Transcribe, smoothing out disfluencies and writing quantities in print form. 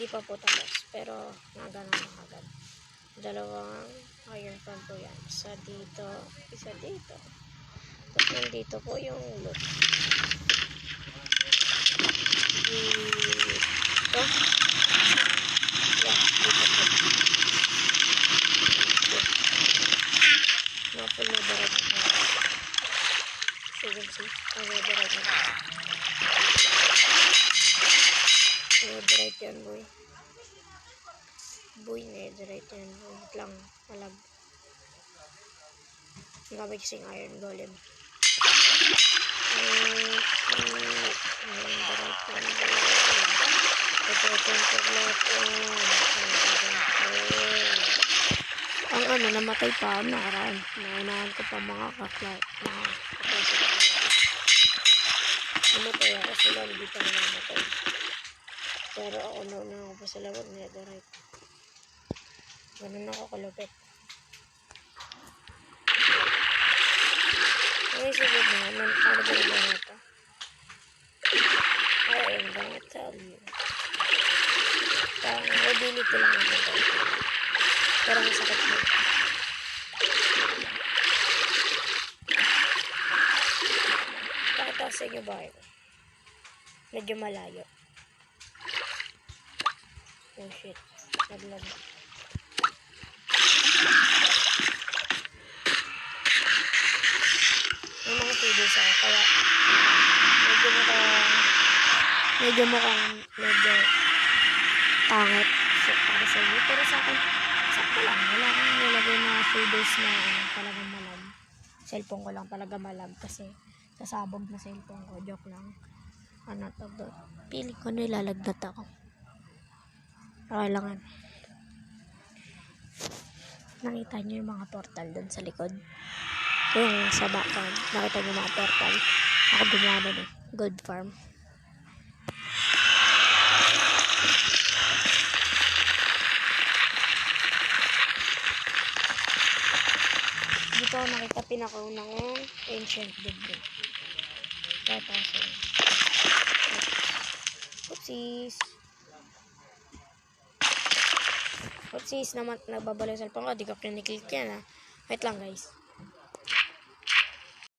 pa po tapos. Pero nagana na agad. Dalawang iron pan po yan. Isa dito, isa dito. Tapos nandito po yung loot. Dito. Yeah, dito po. Napul na direct na. Sige, direct na. Direct yan, boy. Boy, direct yan. Wait lang, malag. Gamit kasing iron golem. Ang ano, namatay pa nakaraan. Naunahan ko pa mga kaklat. Namatay ako sila, hindi pa namatay. Pero ako naunahan ko pa sila mag-netherite. Ganun ako kalupit. Ay, sigod na. Paano ba naman ito? I am gonna tell you. Mobility lang naman ito. Pero masakit mo. Pakataas sa inyo ba ito? Medyo malayo. Oh shit. Naglag. May mga videos ako kaya medyo pangit para sa inyo. Pero sa akin, sakto lang. Wala akong nilagay na videos na talagang malag. Cellphone ko lang talaga malag kasi sasabog na cellphone ko. Joke lang. Pili ko nilalagnat ako. Kailangan. Nakita nyo yung mga portal dun sa likod. Yung sa background. Nakita nyo mga portal. Ako gumawa na Gold farm. Dito ako nakita pinakaunang ancient building. Tatasin. Oopsies naman, nagbabalo yung cellphone ko. Di ko kiniklik yan ha. Wait lang guys.